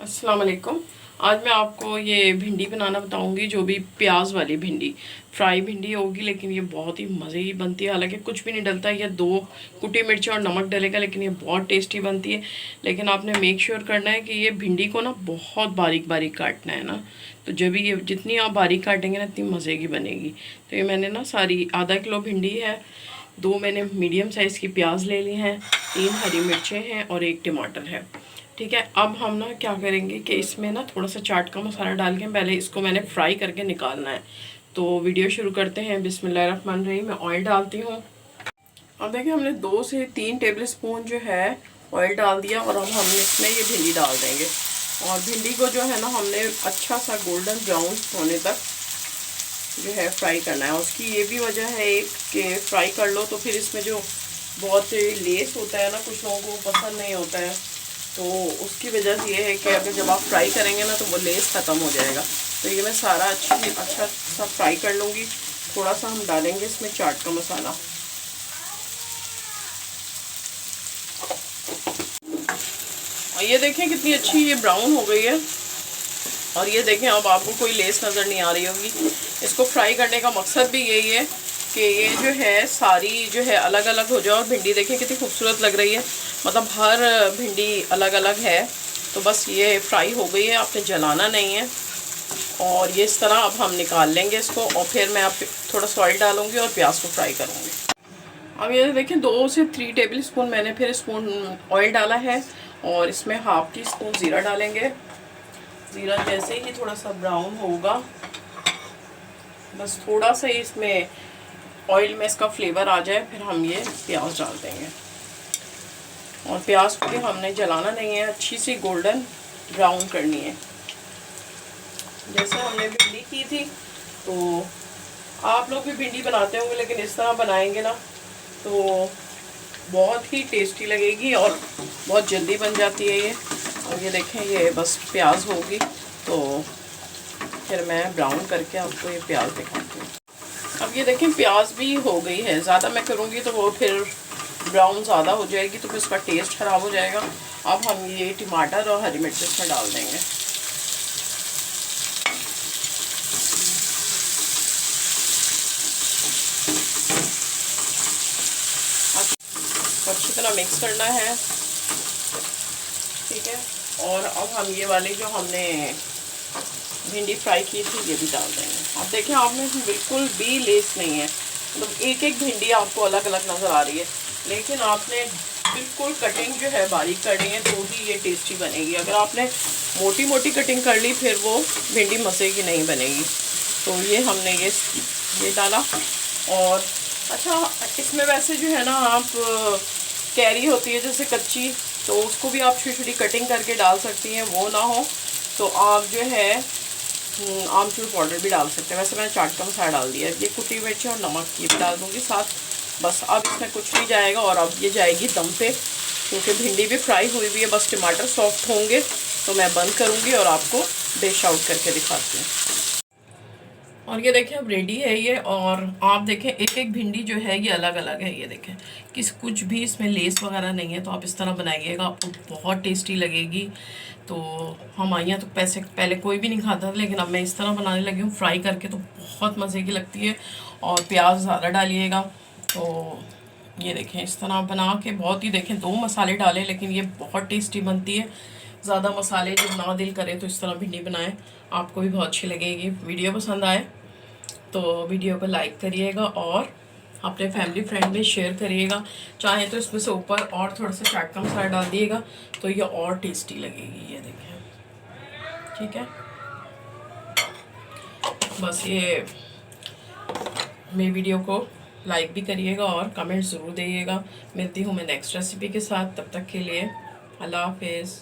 अस्सलाम वालेकुम। आज मैं आपको ये भिंडी बनाना बताऊंगी, जो भी प्याज वाली भिंडी, फ्राई भिंडी होगी, लेकिन ये बहुत ही मज़े की बनती है। हालांकि कुछ भी नहीं डलता है, ये 2 कुटी मिर्ची और नमक डलेगा, लेकिन ये बहुत टेस्टी बनती है। लेकिन आपने मेक श्योर करना है कि ये भिंडी को ना बहुत बारीक बारीक काटना है ना, तो जब ये जितनी आप बारीक काटेंगे ना इतनी मज़े की बनेगी। तो ये मैंने ना सारी आधा किलो भिंडी है, 2 मैंने मीडियम साइज़ की प्याज ले ली हैं, 3 हरी मिर्चें हैं और 1 टमाटर है। ठीक है, अब हम ना क्या करेंगे कि इसमें ना थोड़ा सा चाट का मसाला डाल के पहले इसको मैंने फ्राई करके निकालना है। तो वीडियो शुरू करते हैं। बिस्मिल्लाहिर्रहमानिर्रहीम। मैं ऑयल डालती हूँ। अब देखिए, हमने 2 से 3 टेबल स्पून जो है ऑयल डाल दिया, और अब हम इसमें ये भिंडी डाल देंगे। और भिंडी को जो है ना हमने अच्छा सा गोल्डन ब्राउन होने तक जो है फ्राई करना है। उसकी ये भी वजह है एक कि फ्राई कर लो तो फिर इसमें जो बहुत लेस होता है ना, कुछ लोगों को पसंद नहीं होता है, तो उसकी वजह से ये है कि अगर जब आप फ्राई करेंगे ना तो वो लेस ख़त्म हो जाएगा। तो ये मैं सारा अच्छा सा फ्राई कर लूँगी। थोड़ा सा हम डालेंगे इसमें चाट का मसाला। और ये देखें कितनी अच्छी ये ब्राउन हो गई है। और ये देखें, अब आपको कोई लेस नज़र नहीं आ रही होगी। इसको फ्राई करने का मकसद भी यही है कि ये जो है सारी जो है अलग अलग हो जाए। और भिंडी देखें कितनी खूबसूरत लग रही है, मतलब हर भिंडी अलग अलग है। तो बस ये फ्राई हो गई है, आपने जलाना नहीं है। और ये इस तरह अब हम निकाल लेंगे इसको, और फिर मैं आप थोड़ा सा ऑयल डालूँगी और प्याज को फ्राई करूँगी। अब ये देखें 2 से 3 टेबल स्पून मैंने फिर स्पून ऑयल डाला है, और इसमें हाफ टी स्पून ज़ीरा डालेंगे। ज़ीरा जैसे ही थोड़ा सा ब्राउन होगा, बस थोड़ा सा इसमें ऑयल में इसका फ्लेवर आ जाए, फिर हम ये प्याज डाल देंगे। और प्याज को भी हमने जलाना नहीं है, अच्छी सी गोल्डन ब्राउन करनी है, जैसे हमने भिंडी की थी। तो आप लोग भी भिंडी बनाते होंगे, लेकिन इस तरह बनाएंगे ना तो बहुत ही टेस्टी लगेगी और बहुत जल्दी बन जाती है ये। और ये देखें, ये बस प्याज होगी तो फिर मैं ब्राउन करके आपको ये प्याज दिखाती हूँ। अब ये देखें प्याज भी हो गई है। ज़्यादा मैं करूँगी तो वो फिर ब्राउन ज़्यादा हो जाएगी, तो फिर उसका टेस्ट ख़राब हो जाएगा। अब हम ये टमाटर और हरी मिर्च इसमें डाल देंगे। अच्छी तरह मिक्स करना है, ठीक है। और अब हम ये वाले जो हमने भिंडी फ्राई की थी ये भी डाल देंगे। अब देखें, आपने बिल्कुल भी लेस नहीं है, मतलब एक एक भिंडी आपको अलग अलग नज़र आ रही है, लेकिन आपने बिल्कुल कटिंग जो है बारीक करनी है तो ही ये टेस्टी बनेगी। अगर आपने मोटी मोटी कटिंग कर ली फिर वो भिंडी मज़े की नहीं बनेगी। तो ये हमने ये डाला। और अच्छा, इसमें वैसे जो है ना, आप कैरी होती है जैसे कच्ची, तो उसको भी आप छोटी छोटी कटिंग करके डाल सकती हैं। वो ना हो तो आप जो है आमचूर पाउडर भी डाल सकते हैं। वैसे मैंने चाट का मसाला डाल दिया है। ये कुटी मिर्ची और नमक ये भी डाल दूँगी साथ। बस अब इसमें कुछ नहीं जाएगा, और अब ये जाएगी दम पे, क्योंकि भिंडी भी फ्राई हुई हुई है। बस टमाटर सॉफ्ट होंगे तो मैं बंद करूँगी और आपको डिश आउट करके दिखाती हूँ। और ये देखें अब रेडी है ये। और आप देखें एक एक भिंडी जो है ये अलग अलग है। ये देखें कुछ भी इसमें लेस वगैरह नहीं है। तो आप इस तरह बनाइएगा, आपको बहुत टेस्टी लगेगी। तो हमारे यहाँ तो पहले कोई भी नहीं खाता था, लेकिन अब मैं इस तरह बनाने लगी हूँ फ्राई करके, तो बहुत मज़े की लगती है। और प्याज ज़्यादा डालिएगा। तो ये देखें इस तरह बना के, बहुत ही देखें 2 मसाले डालें, लेकिन ये बहुत टेस्टी बनती है। ज़्यादा मसाले जब ना दिल करे तो इस तरह भिंडी बनाएं, आपको भी बहुत अच्छी लगेगी। वीडियो पसंद आए तो वीडियो को लाइक करिएगा और अपने फैमिली फ्रेंड में शेयर करिएगा। चाहे तो इसमें से ऊपर और थोड़ा सा चाट का मसाला डाल दिएगा तो ये और टेस्टी लगेगी। ये देखें, ठीक है। बस ये मेरी वीडियो को लाइक भी करिएगा और कमेंट ज़रूर दीजिएगा। मिलती हूँ मैं नेक्स्ट रेसिपी के साथ, तब तक के लिए अल्लाह हाफिज़।